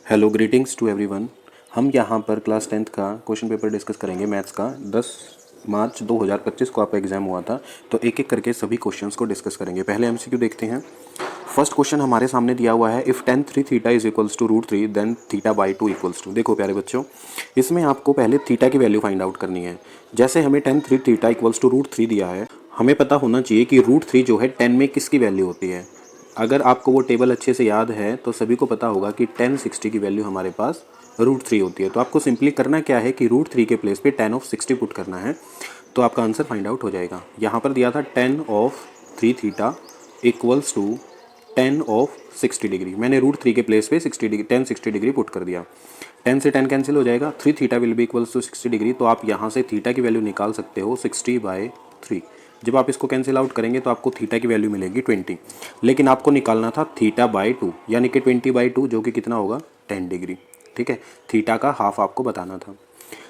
Hello greetings to everyone. हम यहाँ पर क्लास 10th का क्वेश्चन पेपर डिस्कस करेंगे मैथ्स का। 10 मार्च 2025 को आपका एग्जाम हुआ था, तो एक एक करके सभी क्वेश्चंस को डिस्कस करेंगे। पहले एमसीक्यू देखते हैं। फर्स्ट क्वेश्चन हमारे सामने दिया हुआ है, if tan 3 theta is equals to √3 then theta by 2 equals to. देखो प्यारे बच्चों, इसमें आपको पहले थीटा की वैल्यू फाइंड आउट करनी है। जैसे हमें tan 3 थीटा इक्वल्स टू √3 दिया है, हमें पता होना चाहिए कि √3 जो है 10 में किसकी वैल्यू होती है। अगर आपको वो टेबल अच्छे से याद है तो सभी को पता होगा कि tan 60 की वैल्यू हमारे पास √3 होती है। तो आपको सिंपली करना क्या है कि √3 के प्लेस पे tan ऑफ 60 पुट करना है, तो आपका आंसर फाइंड आउट हो जाएगा। यहाँ पर दिया था tan of 3 theta equals to tan of 60 degree. मैंने √3 के प्लेस पे 60 डिग्री tan 60 डिग्री पुट कर दिया। tan से tan कैंसिल हो जाएगा, 3 theta will be equals to 60 degree. तो आप यहाँ से थीटा की वैल्यू निकाल सकते हो 60/3। जब आप इसको कैंसिल आउट करेंगे तो आपको थीटा की वैल्यू मिलेगी 20, लेकिन आपको निकालना था थीटा/2 यानी कि 20/2 जो कि कितना होगा 10 डिग्री। ठीक है, थीटा का हाफ आपको बताना था।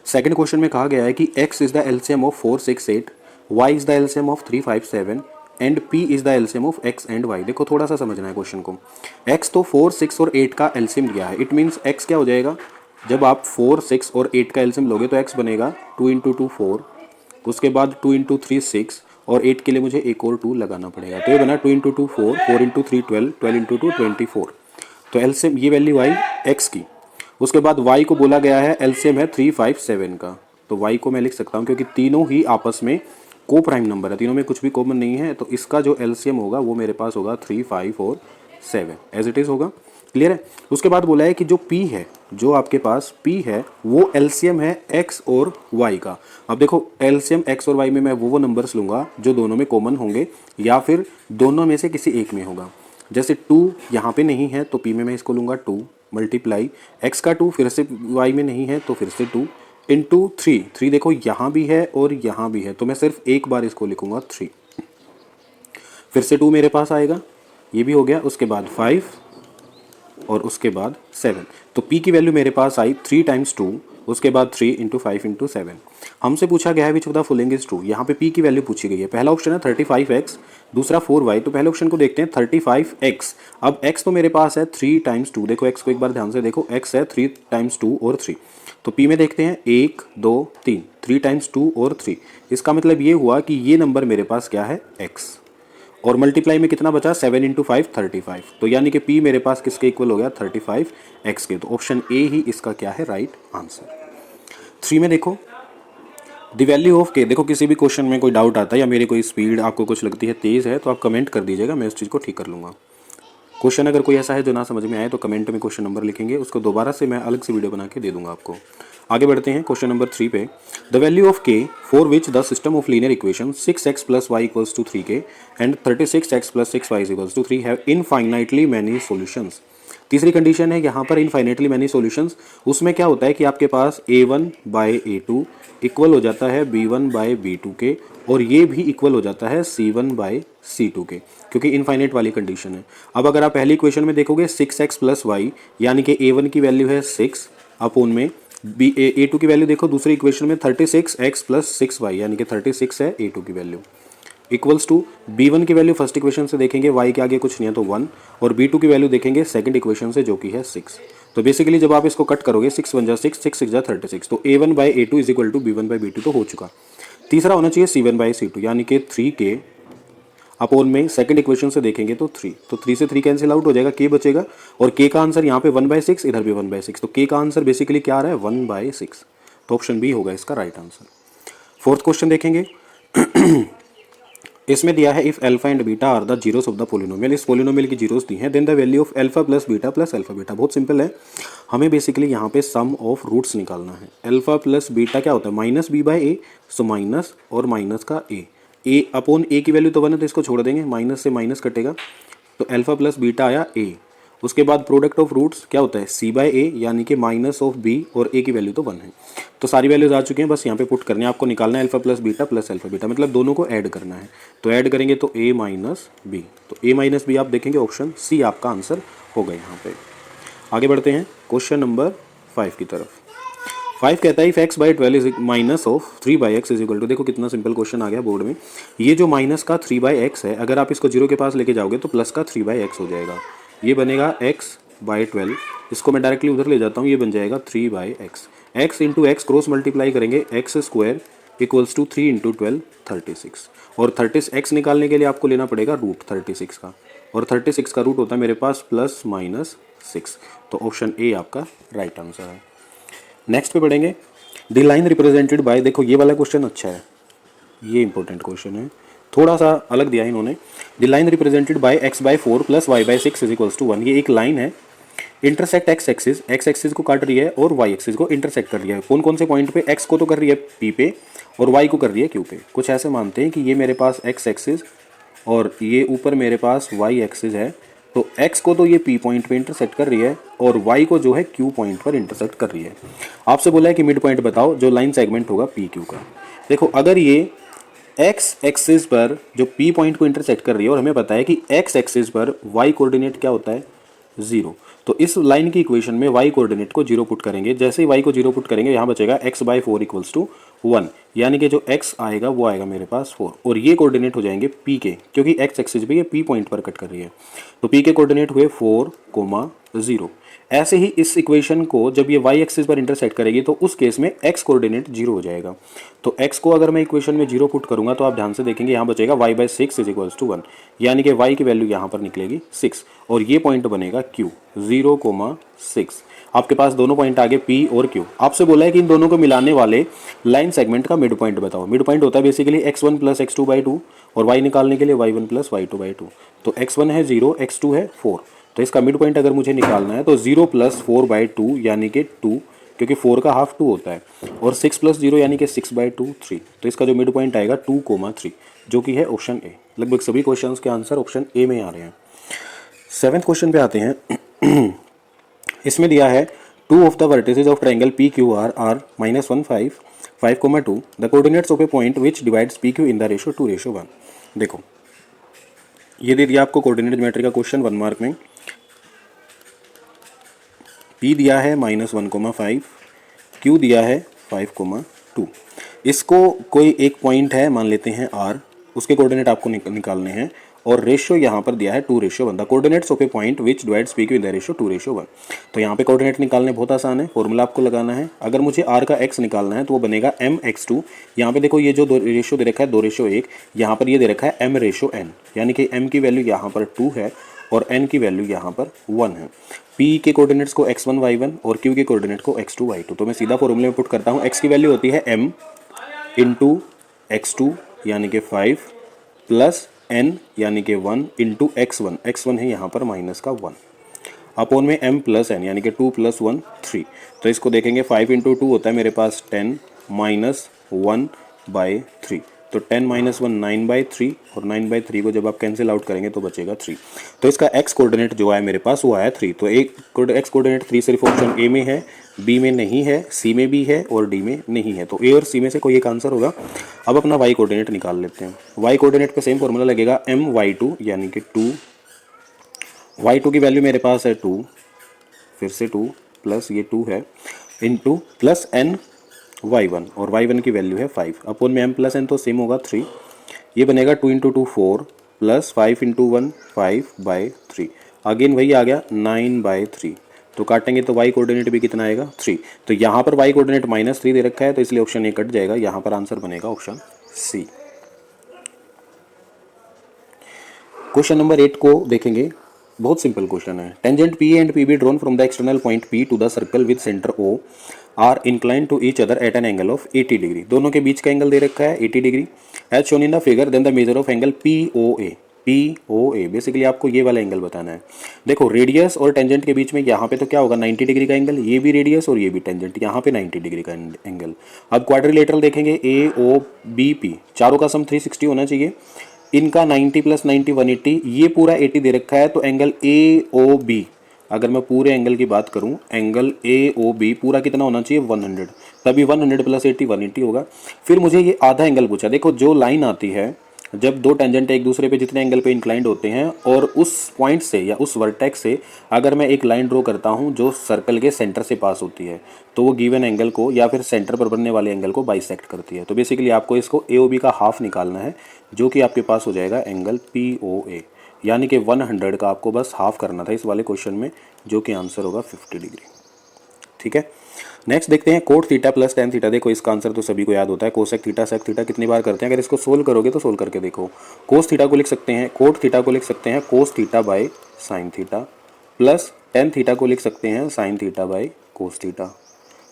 सेकंड क्वेश्चन में कहा गया है कि x is the LCM of 4, 6, 8, y is the LCM of 3, 5, 7 and p is the LCM of x and y। देखो थोड़ा सा समझना है क्वेश्चन को। x तो 4, 6 और 8 का एलसीएम दिया है। इट मीन्स x क्या हो जाएगा, जब आप 4, 6 और 8 का एलसीएम लोगे तो x बनेगा 2 × 2 4, उसके बाद 2 × 3 6 और 8 के लिए मुझे एक और 2 लगाना पड़ेगा। तो ये बना 2 × 2 4, 4 × 3 12, 12 × 2 24। तो एलसीएम ये वैल्यू आई x की। उसके बाद y को बोला गया है एलसीएम है 3, 5, 7 का। तो y को मैं लिख सकता हूँ क्योंकि तीनों ही आपस में को प्राइम नंबर है, तीनों में कुछ भी कॉमन नहीं है, तो इसका जो एलसीएम होगा वो मेरे पास होगा 3, 5 और 7 एज इट इज़ होगा। क्लियर है। उसके बाद बोला है कि जो p है, जो आपके पास p है वो एलसीएम है x और y का। अब देखो एलसीएम x और y में मैं वो नंबर्स लूँगा जो दोनों में कॉमन होंगे या फिर दोनों में से किसी एक में होगा। जैसे 2 यहाँ पे नहीं है तो p में मैं इसको लूँगा 2 मल्टीप्लाई x का 2 फिर से y में नहीं है तो फिर से 2 इंटू 3। 3 देखो यहाँ भी है और यहाँ भी है, तो मैं सिर्फ एक बार इसको लिखूँगा 3, फिर से 2 मेरे पास आएगा, ये भी हो गया। उसके बाद 5 और उसके बाद 7। तो p की वैल्यू मेरे पास आई 3 × 2, उसके बाद 3 × 5 × 7। हमसे पूछा गया है which of the following is true. यहाँ पे p की वैल्यू पूछी गई है। पहला ऑप्शन है 35x, दूसरा 4y। तो पहले ऑप्शन को देखते हैं 35x। अब x तो मेरे पास है 3 × 2। देखो x को एक बार ध्यान से देखो, x है 3 × 2 और 3। तो p में देखते हैं 1, 2, 3, 3 × 2 और 3। इसका मतलब ये हुआ कि ये नंबर मेरे पास क्या है x। और मल्टीप्लाई में कितना बचा 7 × 5 35। तो यानी कि p मेरे पास किसके इक्वल हो गया 35x के। तो ऑप्शन ए ही इसका क्या है राइट आंसर। 3 में देखो द वैल्यू ऑफ k। देखो किसी भी क्वेश्चन में कोई डाउट आता है या मेरी कोई स्पीड आपको कुछ लगती है तेज़ है तो आप कमेंट कर दीजिएगा, मैं उस चीज़ को ठीक कर लूँगा। क्वेश्चन अगर कोई ऐसा है जो ना समझ में आए तो कमेंट में क्वेश्चन नंबर लिखेंगे, उसको दोबारा से मैं अलग से वीडियो बना के दे दूंगा आपको। आगे बढ़ते हैं क्वेश्चन नंबर 3 पे। The value of k for which the system of linear equation 6x + y = 3k and 36x + 6y = 3 have infinitely many solutions. तीसरी कंडीशन है यहाँ पर इनफाइनाइटली मैनी सॉल्यूशंस। उसमें क्या होता है कि आपके पास a1/a2 इक्वल हो जाता है b1/b2 के, और ये भी इक्वल हो जाता है c1/c2 के, क्योंकि इनफाइनाइट वाली कंडीशन है। अब अगर आप पहली इक्वेशन में देखोगे 6x + y यानी कि a1 की वैल्यू है 6 अपॉन में a2 की वैल्यू देखो दूसरी इक्वेशन में 36x + 6y यानी कि 36 है a2 की वैल्यू, इक्वल्स टू b1 की वैल्यू फर्स्ट इक्वेशन से देखेंगे y के आगे कुछ नहीं है तो 1, और b2 की वैल्यू देखेंगे सेकंड इक्वेशन से जो कि है 6। तो बेसिकली जब आप इसको कट करोगे 6 × 1 = 6, 6 × 6 = 36। तो a1/a2 = b1/b2 तो हो चुका। तीसरा होना चाहिए c1/c2 यानी कि 3k अपॉन में सेकंड इक्वेशन से देखेंगे तो 3। तो 3 से 3 कैंसिल आउट हो जाएगा, k बचेगा, और k का आंसर यहाँ पे 1/6, इधर भी 1/6। तो k का आंसर बेसिकली क्या आ रहा है 1/6। तो ऑप्शन बी होगा इसका राइट आंसर। फोर्थ क्वेश्चन देखेंगे। इसमें दिया है if alpha and beta are the zeros of the polynomial. इस पोलिनोमियल की जीरोस दी हैं, then the value of alpha + beta + alpha beta. बहुत सिंपल है, हमें बेसिकली यहाँ पे सम ऑफ रूट्स निकालना है। अल्फा + बीटा क्या होता है -b/a, सो माइनस और माइनस का a अपॉन a की वैल्यू तो 1 है तो इसको छोड़ देंगे, माइनस से माइनस कटेगा, तो अल्फा + बीटा आया a। उसके बाद प्रोडक्ट ऑफ रूट्स क्या होता है c/a यानी कि -b, और a की वैल्यू तो 1 है। तो सारी वैल्यूज आ चुकी हैं, बस यहाँ पे पुट करने हैं। आपको निकालना है अल्फा + बीटा + अल्फा बीटा, मतलब दोनों को ऐड करना है। तो ऐड करेंगे तो a - b, तो a - b आप देखेंगे ऑप्शन सी आपका आंसर होगा यहाँ पे। आगे बढ़ते हैं क्वेश्चन नंबर 5 की तरफ। 5 कहता है if x/12 is -3/x is equal to. देखो कितना सिंपल क्वेश्चन आ गया बोर्ड में। ये जो माइनस का 3/x है, अगर आप इसको 0 के पास लेके जाओगे तो प्लस का 3/x हो जाएगा। ये बनेगा x/12 इसको मैं डायरेक्टली उधर ले जाता हूँ, ये बन जाएगा 3/x। x into x cross multiply करेंगे, x square equals to 3 into 12 36। और 30x निकालने के लिए आपको लेना पड़ेगा रूट 36 का, और 36 का रूट होता है मेरे पास +-6। तो ऑप्शन ए आपका राइट आंसर है। नेक्स्ट पे पढ़ेंगे द लाइन रिप्रेजेंटेड बाय, देखो ये वाला क्वेश्चन अच्छा है, ये इंपॉर्टेंट क्वेश्चन है, थोड़ा सा अलग दिया है इन्होंने। The line represented by x/4 + y/6 = 1। ये एक लाइन है, इंटरसेक्ट x एक्सिस को काट रही है और y एक्सिस को इंटरसेक्ट कर रही है। कौन कौन से पॉइंट पे? x को तो कर रही है p पे और y को कर रही है q पे। कुछ ऐसे मानते हैं कि ये मेरे पास x एक्सिस और ये ऊपर मेरे पास y एक्सिस है, तो x को तो ये p पॉइंट पे इंटरसेक्ट कर रही है और y को जो है q पॉइंट पर इंटरसेक्ट कर रही है। आपसे बोला है कि मिड पॉइंट बताओ जो लाइन सेगमेंट होगा पी क्यू का। देखो अगर ये x एक्सिस पर जो p पॉइंट को इंटरसेक्ट कर रही है और हमें पता है कि x एक्सिस पर y कोऑर्डिनेट क्या होता है 0, तो इस लाइन की इक्वेशन में y कोऑर्डिनेट को 0 पुट करेंगे। जैसे ही y को 0 पुट करेंगे यहाँ बचेगा x/4 = 1, यानी कि जो x आएगा वो आएगा मेरे पास 4, और ये कोऑर्डिनेट हो जाएंगे p के, क्योंकि x एक्सिस पे ये p पॉइंट पर कट कर रही है, तो p के कोऑर्डिनेट हुए 4, 0। ऐसे ही इस इक्वेशन को जब ये y एक्सिस पर इंटरसेक्ट करेगी तो उस केस में x कोऑर्डिनेट 0 हो जाएगा। तो x को अगर मैं इक्वेशन में 0 पुट करूंगा तो आप ध्यान से देखेंगे यहाँ बचेगा y/6 = 1, यानी कि y की वैल्यू यहाँ पर निकलेगी 6, और ये पॉइंट बनेगा q 0,6। आपके पास दोनों पॉइंट आगे p और q। आपसे बोला है कि इन दोनों को मिलाने वाले लाइन सेगमेंट का मिड पॉइंट बताओ। मिड पॉइंट होता है बेसिकली x1 + x2/2 और y निकालने के लिए y1 + y2/2। तो x1 है 0, x2 है 4, तो इसका मिड पॉइंट अगर मुझे निकालना है तो 0 + 4/2 यानी कि 2, क्योंकि 4 का हाफ 2 होता है, और 6 + 0 यानी कि 6/2 3। तो इसका जो मिड पॉइंट आएगा 2,3, जो कि है ऑप्शन ए। लगभग सभी क्वेश्चंस के आंसर ऑप्शन ए में आ रहे हैं। 7th क्वेश्चन पे आते हैं। इसमें दिया है 2 of the vertices of triangle PQR are -1, 5, 5,2 the coordinates of A point which divides PQ in the ratio 2:1। देखो ये दे दिया आपको कोऑर्डिनेट ज्योमेट्री का क्वेश्चन 1 मार्क में। P दिया है -1,5, Q दिया है 5,2। इसको कोई एक पॉइंट है मान लेते हैं R, उसके कोऑर्डिनेट आपको निकालने हैं, और रेशियो यहाँ पर दिया है 2:1। The coordinates of A point which divides PQ in the ratio 2:1। तो यहाँ पे कोऑर्डिनेट निकालने बहुत आसान है, फॉर्मूला आपको लगाना है। अगर मुझे R का x निकालना है तो वो बनेगा mx2। यहाँ पे देखो ये जो रेशियो दे रखा है 2:1, यहाँ पर ये दे रखा है m/n, यानी कि m की वैल्यू यहाँ पर 2 है और n की वैल्यू यहाँ पर 1 है। P के कोऑर्डिनेट्स को x1, y1 और Q के कोऑर्डिनेट को x2, y2। तो मैं सीधा फॉर्मूले में पुट करता हूँ। x की वैल्यू होती है m इंटू x2 यानी कि 5 प्लस n यानी कि 1 इंटू x1, x1 है यहाँ पर -1, अपॉन में m प्लस n यानी कि 2 + 1 3। तो इसको देखेंगे 5 इंटू 2 होता है मेरे पास 10 -1/3, तो 10 - 1 9/3, और 9/3 को जब आप कैंसिल आउट करेंगे तो बचेगा 3। तो इसका x कोऑर्डिनेट जो है मेरे पास वो आया 3। तो एक x कोऑर्डिनेट 3 सिर्फ ऑप्शन ए में है, बी में नहीं है, सी में भी है और डी में नहीं है। तो ए और सी में से कोई एक आंसर होगा। अब अपना y कोऑर्डिनेट निकाल लेते हैं। y कोऑर्डिनेट पे सेम फॉर्मूला लगेगा my2 यानी कि 2, y2 की वैल्यू मेरे पास है 2, फिर से 2 प्लस ये 2 है इंटू प्लस n y1, और y1 की वैल्यू है 5, अपॉन में m प्लस n तो सेम होगा 3। ये बनेगा 2 × 2 4 प्लस 5 × 1 5/3, अगेन वही आ गया 9/3। तो काटेंगे तो y कोऑर्डिनेट भी कितना आएगा 3। तो यहाँ पर y कोऑर्डिनेट -3 दे रखा है, तो इसलिए ऑप्शन ए कट जाएगा। यहाँ पर आंसर बनेगा ऑप्शन सी। क्वेश्चन नंबर 8 को देखेंगे, बहुत सिंपल क्वेश्चन है। Tangent PA and PB drawn from the external point P to the circle with centre O are inclined to each other at an angle of 80 degree. दोनों के बीच का angle दे रखा है 80 degree as shown in the figure, then the measure of angle POA। Basically आपको ये वाला एंगल बताना है। देखो रेडियस और टेंजेंट के बीच में यहाँ पे तो क्या होगा 90 डिग्री का एंगल, ये भी रेडियस और ये भी टेंजेंट, यहाँ पे 90 डिग्री का एंगल। अब क्वाड्रिलेटरल देखेंगे AOBP, चारों का सम 360 होना चाहिए। इनका 90 + 90 180, ये पूरा 80 दे रखा है, तो एंगल AOB, अगर मैं पूरे एंगल की बात करूं, एंगल AOB पूरा कितना होना चाहिए 100, तभी 100 + 80 180 होगा। फिर मुझे ये आधा एंगल पूछा। देखो जो लाइन आती है, जब दो टेंजेंट एक दूसरे पे जितने एंगल पे इंक्लाइंड होते हैं, और उस पॉइंट से या उस वर्टेक्स से अगर मैं एक लाइन ड्रॉ करता हूं जो सर्कल के सेंटर से पास होती है, तो वो गिवन एंगल को या फिर सेंटर पर बनने वाले एंगल को बाइसेक्ट करती है। तो बेसिकली आपको इसको AOB का हाफ निकालना है, जो कि आपके पास हो जाएगा एंगल POA, यानी कि 100 का आपको बस हाफ करना था इस वाले क्वेश्चन में, जो कि आंसर होगा 50 डिग्री। ठीक है, नेक्स्ट देखते हैं coat theta plus tan theta. देखो इसका आंसर तो सभी को याद होता है, कोसेक थीटा सेक थीटा कितनी बार करते हैं। अगर इसको सोल्व करोगे तो सोल्व करके देखो। कोस थीटा को लिख सकते हैं, कोट थीटा को लिख सकते हैं cos theta by sine theta, plus tan theta को लिख सकते हैं sine theta by cos theta.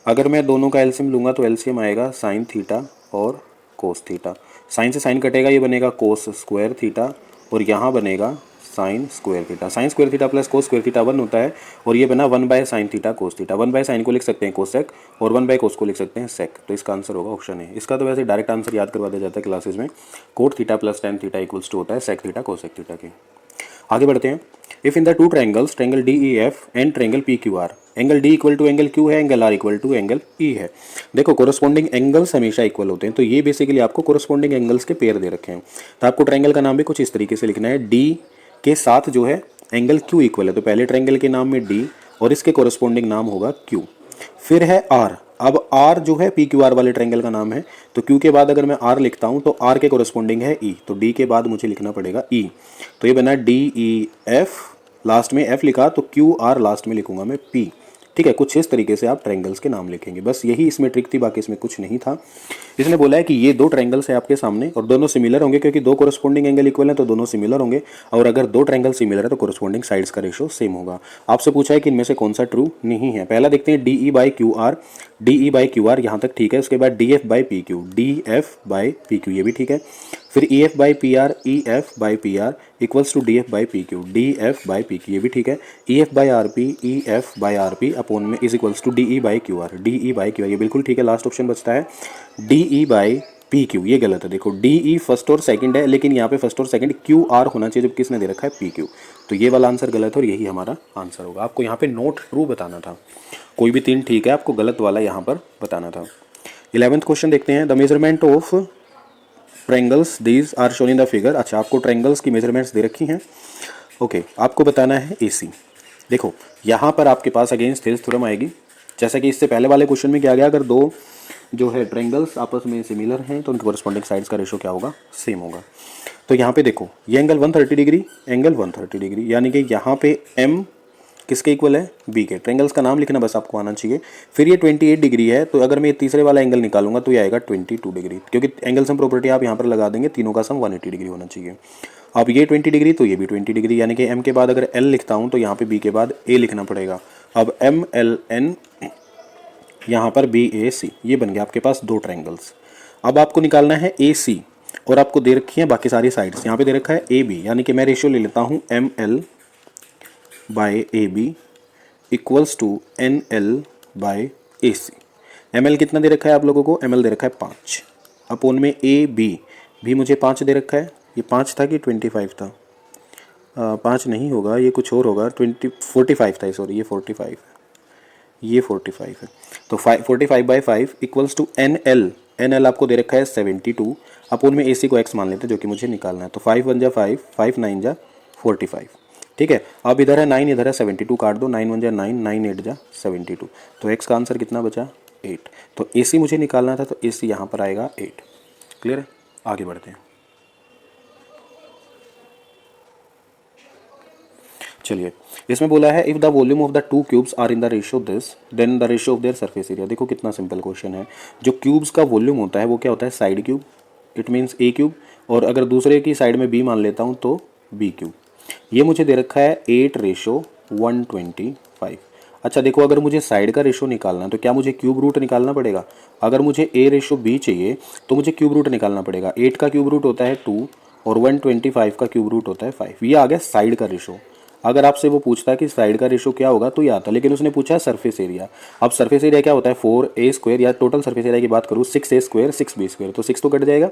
अगर मैं दोनों का एलसीएम लूँगा तो एलसीएम आएगा साइन थीटा और कोस थीटा। साइन से साइन कटेगा, ये बनेगा कोस स्क्वायर थीटा और यहाँ बनेगा sine square theta. Sine square theta plus cos square theta 1 होता है और ये बना 1 by sine theta cos theta. 1 by sine को लिख सकते हैं कोसेक और 1 बाय कोस को लिख सकते हैं सेक। तो इसका आंसर होगा ऑप्शन है। इसका तो वैसे डायरेक्ट आंसर याद करवा दिया जाता है क्लासेज में। Cot theta plus tan theta equals to होता है सेक थीटा कोसेक थीटा के। आगे बढ़ते हैं। If in the two triangles triangle D E F and triangle P Q R, angle D equal to angle Q है, angle R equal to angle E है। देखो corresponding angles हमेशा equal होते हैं, तो ये बेसिकली आपको कोरस्पॉन्डिंग एंगल्स के पेयर दे रखे हैं। तो आपको ट्रायंगल का नाम भी कुछ इस तरीके से लिखना है, डी के साथ जो है एंगल क्यू इक्वल है, तो पहले ट्रायंगल के नाम में डी और इसके कोरस्पॉन्डिंग नाम होगा क्यू। फिर है आर, अब आर जो है पी क्यू आर वाले ट्रायंगल का नाम है, तो क्यू के बाद अगर मैं आर लिखता हूं तो आर के कोरस्पॉन्डिंग है ई, तो डी के बाद मुझे लिखना पड़ेगा ई। तो ये बना डी ई एफ, लास्ट में एफ लिखा तो क्यू आर लास्ट में लिखूंगा मैं पी। ठीक है, कुछ इस तरीके से आप ट्रायंगल्स के नाम लिखेंगे, बस यही इसमें ट्रिक थी, बाकी इसमें कुछ नहीं था। इसने बोला है कि ये दो ट्रायंगल्स है आपके सामने और दोनों सिमिलर होंगे, क्योंकि दो कोरस्पॉन्डिंग एंगल इक्वल है तो दोनों सिमिलर होंगे, और अगर दो ट्रायंगल सिमिलर है तो कोरस्पॉन्डिंग साइड्स का रेशो सेम होगा। आपसे पूछा है कि इनमें से कौन सा ट्रू नहीं है। पहला देखते हैं D E by Q R, D E by Q R यहाँ तक ठीक है। उसके बाद D F by P Q, D F by P Q ये भी ठीक है। फिर E F by P R, E F by P R equals to D F by P Q, D F by P Q ये भी ठीक है। E F by R P, E F by R P upon में is equals to D E by Q R, D E by Q R ये बिल्कुल ठीक है। Last option बचता है D E by P Q, ये गलत है। देखो डी ई फर्स्ट और सेकंड है, लेकिन यहाँ पे फर्स्ट और सेकंड क्यू आर होना चाहिए, जब किसने दे रखा है पी क्यू, तो ये वाला आंसर गलत है और यही हमारा आंसर होगा। आपको यहाँ पे नोट ट्रू बताना था, कोई भी तीन ठीक है, आपको गलत वाला यहाँ पर बताना था। 11th क्वेश्चन देखते हैं। The measurement of triangles these are shown in the figure. अच्छा, आपको ट्रायंगल्स की मेजरमेंट्स दे रखी हैं। ओके, आपको बताना है एसी। देखो यहाँ पर आपके पास अगेंस्ट थियरम थ्योरम आएगी, जैसा कि इससे पहले वाले क्वेश्चन में क्या गया, अगर दो जो है ट्रायंगल्स आपस में सिमिलर हैं तो उनके कोरस्पॉन्डिंग साइड्स का रेशो क्या होगा, सेम होगा। तो यहाँ पे देखो ये एंगल 130 डिग्री, एंगल 130 डिग्री, यानी कि यहाँ पे एम किसके इक्वल है, बी के। ट्रायंगल्स का नाम लिखना बस आपको आना चाहिए। फिर ये 28 डिग्री है, तो अगर मैं तीसरे वाला एंगल निकालूंगा तो ये आएगा 22 डिग्री, क्योंकि एंगल सम प्रॉपर्टी आप यहाँ पर लगा देंगे, तीनों का सम 180 डिग्री होना चाहिए। अब ये 20 डिग्री तो ये भी 20 डिग्री, यानी कि एम के बाद अगर एल लिखता हूँ तो यहाँ पे बी के बाद ए लिखना पड़ेगा। अब एम एल एन यहाँ पर बी ए सी, ये बन गया आपके पास दो ट्रायंगल्स। अब आपको निकालना है ए सी, और आपको दे रखी है बाकी सारी साइड्स। यहाँ पे दे रखा है ए बी, यानी कि मैं रेशियो ले लेता हूँ M L by A B equals to N L by A C. M L कितना दे रखा है आप लोगों को, एम एल दे रखा है 5 अपोन में ए बी भी मुझे 5 दे रखा है। ये 5 था कि 25 था, 5 नहीं होगा, ये कुछ और होगा, 45 था, सॉरी ये 45 है, ये 45 है। तो 45 by 5 equals to N L, N L आपको दे रखा है 72 अपोन में ए सी को एक्स मान लेते हैं, जो कि मुझे निकालना है। तो 5 1 जा 5, 5 9 जा 45। ठीक है, अब इधर है 9, इधर है 72, काट दो, 9 1 जा 9, 9 8 जा 72, तो एक्स का आंसर कितना बचा, 8। तो ए सी मुझे निकालना था, तो ए सी यहाँ पर आएगा 8। क्लियर है, आगे बढ़ते हैं। चलिए, इसमें बोला है if the volume of the two cubes are in the ratio this then the ratio of their surface area. देखो कितना सिंपल क्वेश्चन है। जो क्यूब्स का वॉल्यूम होता है वो क्या होता है, side cube, it means A cube, और अगर दूसरे की साइड में बी मान लेता हूँ तो बी क्यूब। ये मुझे दे रखा है 8:125। अच्छा देखो, अगर मुझे साइड का रेशो निकालना है तो क्या मुझे क्यूब रूट निकालना पड़ेगा। अगर मुझे A/B चाहिए तो मुझे क्यूब रूट निकालना पड़ेगा। 8 का क्यूब रूट होता है 2 और 125 का क्यूब रूट होता है 5। ये आ गया साइड का रेशो। अगर आपसे वो पूछता है कि साइड का रेशो क्या होगा तो ये आता, लेकिन उसने पूछा सरफेस एरिया। अब सरफेस एरिया क्या होता है 4A², या टोटल सरफेस एरिया की बात करूँ 6A² 6B², तो 6 तो कट जाएगा,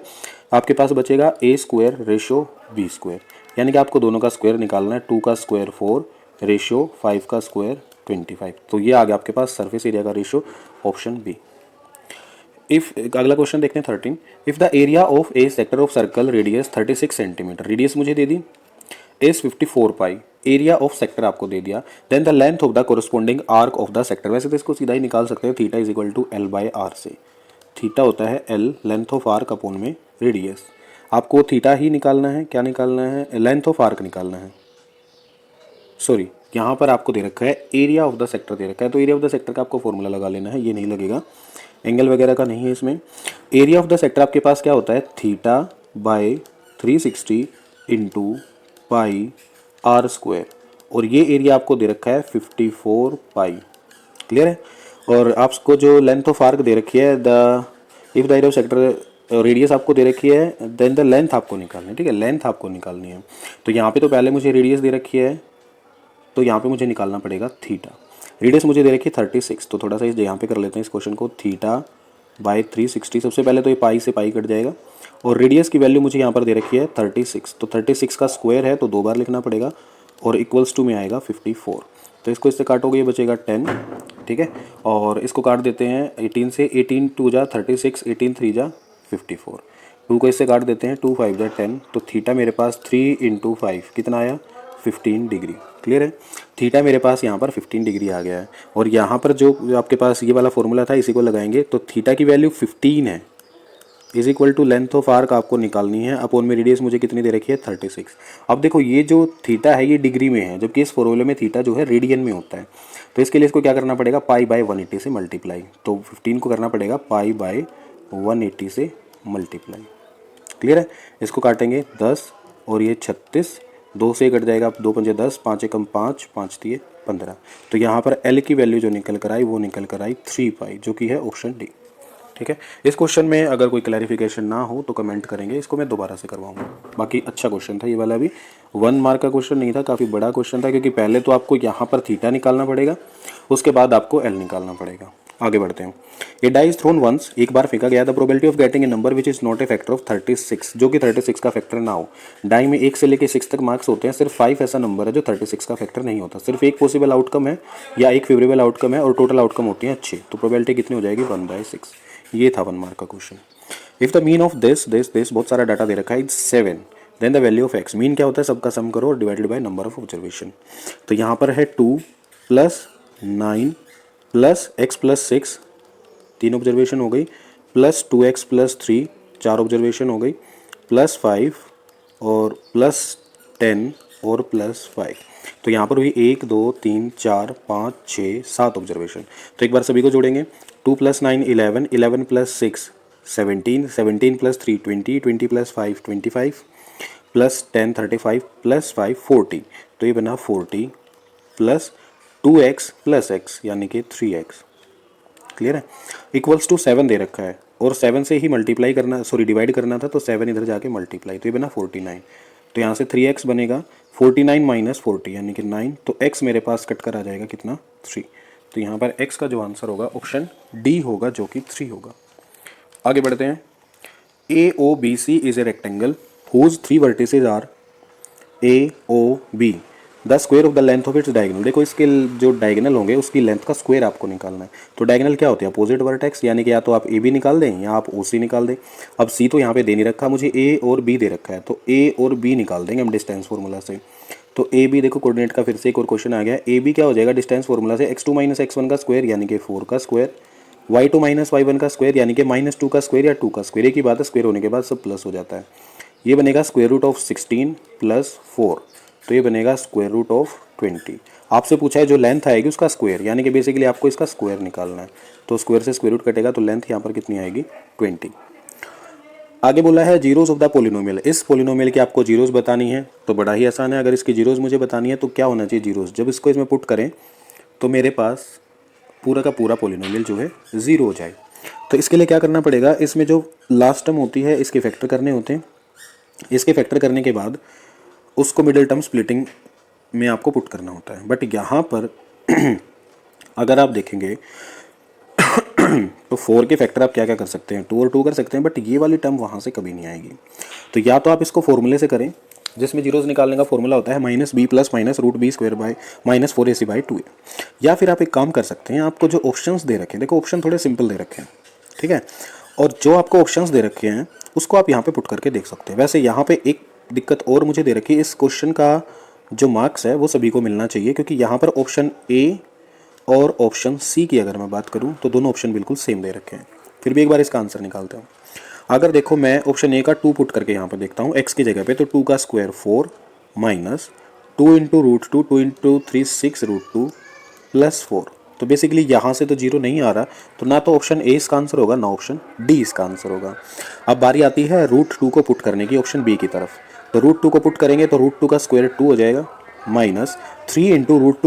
आपके पास बचेगा A² रेशो B², यानी कि आपको दोनों का स्क्वायर निकालना है। 2 का स्क्वायर 4 रेशो 5 का स्क्वायर 25, तो ये आ गया आपके पास सरफेस एरिया का रेशो, ऑप्शन बी। इफ अगला क्वेश्चन देखते हैं 13। If the area of a sector of circle radius 36 centimetre, radius मुझे दे दी, is 54 pi, area of sector आपको दे दिया, then the length of the corresponding arc of the sector. वैसे तो इसको सीधा ही निकाल सकते हैं, theta is equal to L by R से। थीटा होता है L, length of arc upon में रेडियस। आपको थीटा ही निकालना है, क्या निकालना है, लेंथ ऑफ आर्क निकालना है, सॉरी यहाँ पर आपको दे रखा है एरिया ऑफ द सेक्टर दे रखा है, तो एरिया ऑफ द सेक्टर का आपको फॉर्मूला लगा लेना है, ये नहीं लगेगा, एंगल वगैरह का नहीं है इसमें। एरिया ऑफ द सेक्टर आपके पास क्या होता है, theta by 360 into pi r square, और ये एरिया आपको दे रखा है 54 पाई। क्लियर है। और आपको जो लेंथ ऑफ आर्क दे रखी है, the if the area of sector radius आपको दे रखी है, देन द लेंथ आपको निकालनी है। ठीक है, लेंथ आपको निकालनी है। तो यहाँ पे तो पहले मुझे रेडियस दे रखी है, तो यहाँ पे मुझे निकालना पड़ेगा थीटा। रेडियस मुझे दे रखी है 36, तो थोड़ा सा इस यहाँ पे कर लेते हैं इस क्वेश्चन को, थीटा बाय 360। सबसे पहले तो ये पाई से पाई कट जाएगा, और रेडियस की वैल्यू मुझे यहाँ पर दे रखी है 36, तो 36 का स्क्वायर है तो 2 बार लिखना पड़ेगा, और इक्वल्स टू में आएगा 54। तो इसको इससे काटोगे ये बचेगा 10। ठीक है, और इसको काट देते हैं 18 से, 18 2 जा 36, 18 3 जा 54। 2 को इससे काट देते हैं, 2 5 जा 10, तो थीटा मेरे पास 3 इंटू 5 कितना आया, 15 डिग्री। क्लियर है, थीटा मेरे पास यहाँ पर 15 डिग्री आ गया है। और यहाँ पर जो आपके पास ये वाला फॉर्मूला था इसी को लगाएंगे, तो थीटा की वैल्यू 15 है, is equal to length of arc आपको निकालनी है, अपॉन में रेडियस मुझे कितनी दे रखी है 36। अब देखो ये जो थीटा है ये डिग्री में है, जबकि इस फॉर्मूले में थीटा जो है रेडियन में होता है। तो इसके लिए इसको क्या करना पड़ेगा, पाई बाय 180 से मल्टीप्लाई, तो 15 को करना पड़ेगा पाई बाय 180 से मल्टीप्लाई। क्लियर है, इसको काटेंगे 10 और ये 36, 2 से कट जाएगा, 2 पंजे 10, 5 एकम 5, 5 दिए 15। तो यहाँ पर एल की वैल्यू जो निकल कर आई वो निकल कर आई 3 पाई, जो कि है ऑप्शन डी। ठीक है, इस क्वेश्चन में अगर कोई क्लैरिफिकेशन ना हो तो कमेंट करेंगे, इसको मैं दोबारा से करवाऊंगा। बाकी अच्छा क्वेश्चन था ये वाला भी, 1 मार्क का क्वेश्चन नहीं था, काफ़ी बड़ा क्वेश्चन था, क्योंकि पहले तो आपको यहाँ पर थीटा निकालना पड़ेगा, उसके बाद आपको एल निकालना पड़ेगा। आगे बढ़ते हैं। ए डाई इज थ्रोन वंस, एक बार फेंका गया, the probability of getting a number which is not a factor of 36, जो कि 36 का फैक्टर ना हो। डाई में 1 से लेकर 6 तक मार्क्स होते हैं, सिर्फ 5 ऐसा नंबर है जो 36 का फैक्टर नहीं होता। सिर्फ एक पॉसिबल आउटकम है या एक फेवरेबल आउटकम है, और टोटल आउटकम होती है अच्छी, तो प्रोबेबिलिटी कितनी हो जाएगी 1/6। ये था 1 मार्क का question. If the mean of this बहुत सारा डाटा दे रखा है, 7, then the value of x, mean क्या होता है, सबका सम करो और divided by number of observation. तो यहाँ पर है 2 + 9 + x + 6, 3 ऑब्जर्वेशन हो गई, प्लस 2x + 3, 4 ऑब्जर्वेशन हो गई, +5 और +10 और +5। तो यहाँ पर हुई 1 2 3 4 5 6 7 ऑब्जर्वेशन। तो एक बार सभी को जोड़ेंगे, 2 + 9 11, 11 + 6 17, 17 + 3 20, 20 + 5 25, +10 35 +5 40। तो ये बना 40 प्लस 2x + x यानी कि 3x। क्लियर है, इक्वल्स टू 7 दे रखा है, और 7 से ही मल्टीप्लाई करना, सॉरी डिवाइड करना था, तो 7 इधर जाके मल्टीप्लाई, तो ये बना 49। तो यहाँ से 3x बनेगा, 49 - 40 यानी कि 9, तो x मेरे पास कट कर आ जाएगा कितना, 3। तो यहाँ पर x का जो आंसर होगा ऑप्शन डी होगा, जो कि 3 होगा। आगे बढ़ते हैं। AOBC is a rectangle whose 3 vertices are AOB, the square of the length of its diagonal. देखो इसके जो डायगोनल होंगे उसकी लेंथ का स्क्वायर आपको निकालना है। तो डायगोनल क्या होते हैं, अपोजिट वर्टेक्स, यानी कि या तो आप ए बी निकाल दें या आप OC निकाल दें। अब सी तो यहाँ पे दे नहीं रखा, मुझे ए और बी दे रखा है, तो ए और बी निकाल देंगे हम डिस्टेंस फार्मूला से। तो ए बी देखो कोऑर्डिनेट का फिर से एक और क्वेश्चन आ गया। ए बी क्या हो जाएगा डिस्टेंस फार्मूला से, x2 - x1 का स्क्वायर यानी कि 4 का स्क्वायर, y2 - y1 का स्क्वायर यानी कि -2 का स्क्वायर या 2 का स्क्वायर। एक ही बात है, स्क्वायर होने के बाद सब प्लस हो जाता है। ये बनेगा स्क्वायर रूट ऑफ 16 + 4, तो ये बनेगा स्क्वायर रूट ऑफ 20। आपसे पूछा है जो लेंथ आएगी उसका स्क्वायर, यानी कि बेसिकली आपको इसका स्क्वायर निकालना है। तो स्क्वायर से स्क्वायर रूट कटेगा, तो लेंथ यहाँ पर कितनी आएगी, 20। आगे बोला है जीरोस ऑफ द पोलिनोमियल, इस पोलिनोमियल की आपको जीरोस बतानी है। तो बड़ा ही आसान है, अगर इसकी जीरोस मुझे बतानी है तो क्या होना चाहिए, जीरोस। जब इसको इसमें पुट करें तो मेरे पास पूरा का पूरा पोलिनोमियल जो है 0 हो जाए। तो इसके लिए क्या करना पड़ेगा, इसमें जो लास्ट टर्म होती है इसके फैक्टर करने होते हैं। इसके फैक्टर करने के बाद उसको मिडिल टर्म स्प्लिटिंग में आपको पुट करना होता है। बट यहाँ पर अगर आप देखेंगे तो 4 के फैक्टर आप क्या क्या कर सकते हैं, 2 और 2 कर सकते हैं, बट ये वाली टर्म वहाँ से कभी नहीं आएगी। तो या तो आप इसको फॉर्मूले से करें, जिसमें जीरोस निकालने का फॉर्मूला होता है -b + -√b² बाय -4ac/2a, या फिर आप एक काम कर सकते हैं, आपको जो ऑप्शंस दे रखे हैं, देखो ऑप्शन थोड़े सिंपल दे रखे हैं, ठीक है, और जो आपको ऑप्शंस दे रखे हैं उसको आप यहाँ पे पुट करके देख सकते हैं। वैसे यहाँ पे एक दिक्कत और मुझे दे रखी है, इस क्वेश्चन का जो मार्क्स है वो सभी को मिलना चाहिए, क्योंकि यहाँ पर ऑप्शन ए और ऑप्शन सी की अगर मैं बात करूँ तो दोनों ऑप्शन बिल्कुल सेम दे रखे हैं। फिर भी एक बार इसका आंसर निकालते हैं। अगर देखो मैं ऑप्शन ए का 2 पुट करके यहाँ पर देखता हूँ, एक्स की जगह पे, तो 2 का square 4 - 2 into root two, 2 into 3 6 root two plus 4। तो बेसिकली यहाँ से तो जीरो नहीं आ रहा, तो ना तो ऑप्शन ए इसका आंसर होगा ना ऑप्शन डी इसका आंसर होगा। अब बारी आती है रूट टू को पुट करने की ऑप्शन बी की तरफ। तो रूट टू को पुट करेंगे तो रूट टू का स्क्वायर 2 हो जाएगा माइनस 3 इंटू रूट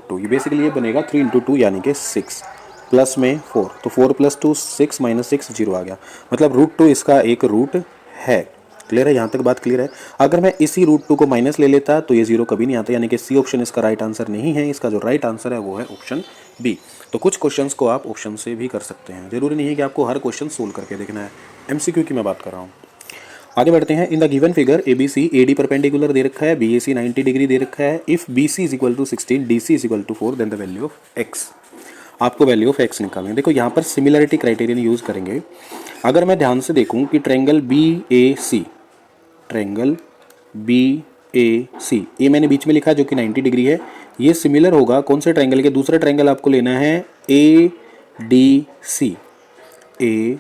टू, ये बेसिकली ये बनेगा 3 इंटू 2 यानी कि 6 प्लस में 4, तो 4 प्लस 2 6 माइनस 6 जीरो आ गया, मतलब रूट टू इसका एक रूट है। क्लियर है, यहाँ तक बात क्लियर है। अगर मैं इसी रूट टू को माइनस ले लेता तो ये जीरो कभी नहीं आता, यानी कि सी ऑप्शन इसका राइट आंसर नहीं है। इसका जो राइट आंसर है वो है ऑप्शन बी। तो कुछ क्वेश्चंस को आप ऑप्शन से भी कर सकते हैं, जरूरी नहीं है कि आपको हर क्वेश्चन सोल्व करके देखना है। एमसीक्यू की मैं बात कर रहा हूँ। आगे बढ़ते हैं। In the given figure A B C A D perpendicular दे रखा है, बी ए सी 90 डिग्री दे रखा है। If B C is equal to 16, D C is equal to 4, then the value of x. आपको वैल्यू ऑफ एक्स निकालनी है। देखो यहाँ पर सिमिलरिटी क्राइटेरियन यूज करेंगे। अगर मैं ध्यान से देखूँ कि ट्रायंगल बी ए सी, ट्रायंगल बी ए सी, ये मैंने बीच में लिखा जो कि 90 डिग्री है, ये सिमिलर होगा कौन से ट्रायंगल के? दूसरा ट्रायंगल आपको लेना है A D C, A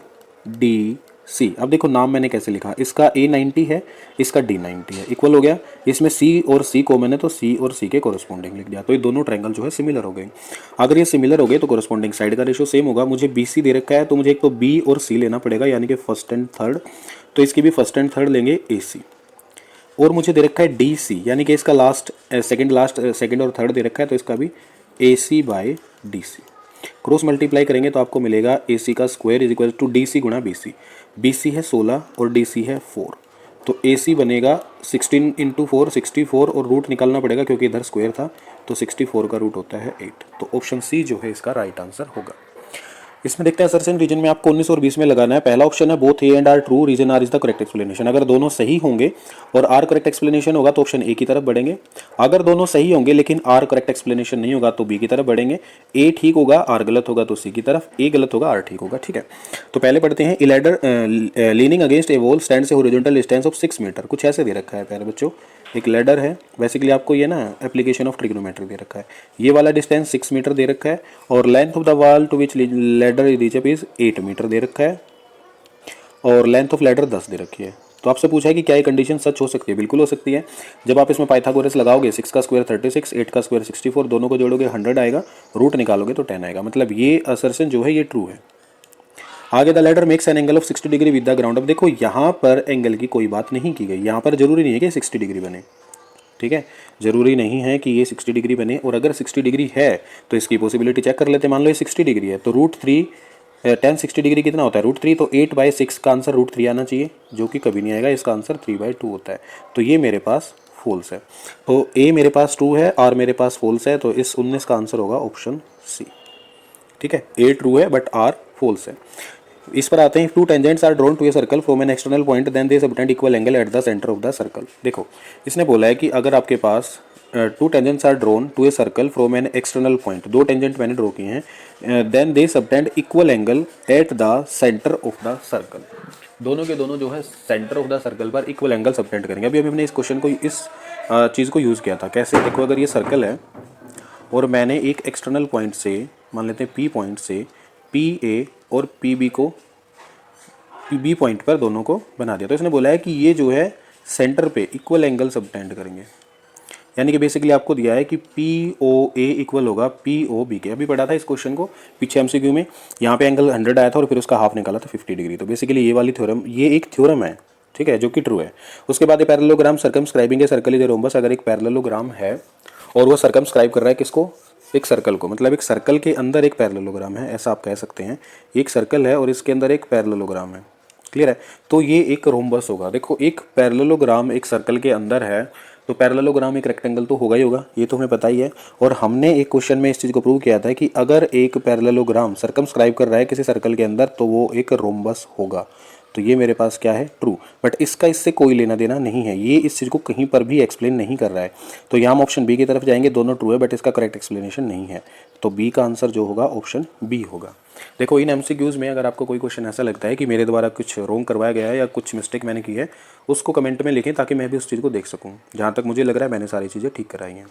D C. अब देखो नाम मैंने कैसे लिखा, इसका ए 90 है, इसका डी 90 है, इक्वल हो गया। इसमें सी और सी कॉमन है तो सी और सी के कोरस्पॉन्डिंग लिख दिया, तो ये दोनों ट्रायंगल जो है सिमिलर हो गए। अगर ये सिमिलर हो गए तो कोरस्पॉन्डिंग साइड का रेशियो सेम होगा। मुझे बी सी दे रखा है तो मुझे एक तो बी और सी लेना पड़ेगा, यानी कि फर्स्ट एंड थर्ड, तो इसकी भी फर्स्ट एंड थर्ड लेंगे ए सी। और मुझे दे रखा है डी सी, यानी कि इसका लास्ट सेकंड और थर्ड दे रखा है, तो इसका भी A C by D C. Cross multiply करेंगे तो आपको मिलेगा ए सी का square is equal to D C गुणा बी सी। बी सी है 16 और डी सी है 4, तो ए सी बनेगा 16 इंटू 4 64, और रूट निकालना पड़ेगा क्योंकि इधर स्क्वायर था, तो 64 का रूट होता है 8। तो ऑप्शन सी जो है इसका राइट आंसर होगा। इसमें देखते हैं असर्शन रीजन में आपको 19 और 20 में लगाना है। पहला ऑप्शन है both A and R true, reason R is the correct explanation. अगर दोनों सही होंगे और आर करेक्ट एक्सप्लेनेशन होगा तो ऑप्शन ए की तरफ बढ़ेंगे। अगर दोनों सही होंगे लेकिन आर करेक्ट एक्सप्लेनेशन नहीं होगा तो बी की तरफ बढ़ेंगे। ए ठीक होगा, आर गलत होगा तो सी की तरफ, ए गलत होगा, आर ठीक होगा। ठीक है, तो पहले पढ़ते हैं। ए लैडर लीनिंग अगेंस्ट ए वॉल स्टैंड से हॉरिजॉन्टल डिस्टेंस ऑफ 6 मीटर। कुछ ऐसे दे रखा है प्यारे बच्चों, एक लैडर है, बेसिकली आपको ये ना एप्लीकेशन ऑफ ट्रिग्नोमेट्री दे रखा है। ये वाला डिस्टेंस 6 मीटर दे रखा है और length of the wall to which ladder reach up is 8 metre दे रखा है और लेंथ ऑफ लैडर 10 दे रखी है। तो आपसे पूछा है कि क्या ये कंडीशन सच हो सकती है? बिल्कुल हो सकती है। जब आप इसमें पाइथागोरस लगाओगे, 6 का स्क्वायर 36, 8 का स्क्वायर 64, दोनों को जोड़ोगे 100 आएगा, रूट निकालोगे तो 10 आएगा, मतलब ये असर्शन जो है ये ट्रू है। आगे the ladder makes an angle of 60 degree with the ground. अब देखो यहाँ पर एंगल की कोई बात नहीं की गई, यहाँ पर जरूरी नहीं है कि 60 डिग्री बने। ठीक है, जरूरी नहीं है कि ये 60 डिग्री बने, और अगर 60 डिग्री है तो इसकी पॉसिबिलिटी चेक कर लेते हैं। मान लो ये 60 डिग्री है तो रूट 3 10 60 डिग्री कितना होता है? रूट 3, तो 8/6 का आंसर रूट 3 आना चाहिए, जो कि कभी नहीं आएगा। इसका आंसर 3/2 होता है, तो ये मेरे पास फॉल्स है। तो ए मेरे पास ट्रू है और मेरे पास फॉल्स है, तो इस 19 का आंसर होगा ऑप्शन सी। ठीक है, ए ट्रू है बट आर फॉल्स है। इस पर आते हैं। Two tangents are drawn to a circle from an external point then they subtend equal angle at the centre of the circle. देखो इसने बोला है कि अगर आपके पास two tangents are drawn to a circle from an external point, दो tangent मैंने ड्रॉ किए हैं, then they subtend equal angle at the centre of the circle. दोनों के दोनों जो है सेंटर ऑफ द सर्कल पर इक्वल एंगल सबटेंड करेंगे। अभी हमने इस क्वेश्चन को, इस चीज़ को यूज़ किया था। कैसे? देखो, अगर ये सर्कल है और मैंने एक एक्सटर्नल पॉइंट से, मान लेते हैं पी पॉइंट से, पी ए और पी बी को, बी पॉइंट पर दोनों को बना दिया, तो इसने बोला है कि ये जो है सेंटर पे इक्वल एंगल सबटेंड करेंगे। यानी कि बेसिकली आपको दिया है कि पी ओ ए इक्वल होगा पी ओ बी के। अभी पढ़ा था इस क्वेश्चन को पीछे एमसीक्यू में, यहाँ पे एंगल 100 आया था और फिर उसका हाफ निकाला था 50 डिग्री। तो बेसिकली ये वाली थ्योरम, ये एक थ्योरम है, ठीक है, जो कि ट्रू है। उसके बाद ये parallelogram circumscribing a circle is a rhombus. अगर एक पैरेललोग्राम है और वो सर्कमस्क्राइब कर रहा है किसको? एक सर्कल को, मतलब एक सर्कल के अंदर एक पैरेललोग्राम है, ऐसा आप कह सकते हैं। एक सर्कल है और इसके अंदर एक पैरेललोग्राम है, क्लियर है? तो ये एक रोम्बस होगा। देखो, एक पैरेललोग्राम एक सर्कल के अंदर है तो पैरेललोग्राम एक रेक्टेंगल तो होगा ही होगा, ये तो हमें पता ही है। और हमने एक क्वेश्चन में इस चीज़ को प्रूव किया था कि अगर एक पैरेललोग्राम सर्कमस्क्राइब कर रहा है किसी सर्कल के अंदर तो वो एक रोम्बस होगा। तो ये मेरे पास क्या है? ट्रू। बट इसका इससे कोई लेना देना नहीं है, ये इस चीज़ को कहीं पर भी एक्सप्लेन नहीं कर रहा है। तो यहाँ हम ऑप्शन बी की तरफ जाएंगे, दोनों ट्रू है बट इसका करेक्ट एक्सप्लेनेशन नहीं है। तो बी का आंसर जो होगा ऑप्शन बी होगा। देखो, इन एमसीक्यूज़ में अगर आपको कोई क्वेश्चन ऐसा लगता है कि मेरे द्वारा कुछ रॉन्ग करवाया गया है या कुछ मिस्टेक मैंने की है, उसको कमेंट में लिखें ताकि मैं भी उस चीज़ को देख सकूँ। जहाँ तक मुझे लग रहा है मैंने सारी चीज़ें ठीक कराई हैं।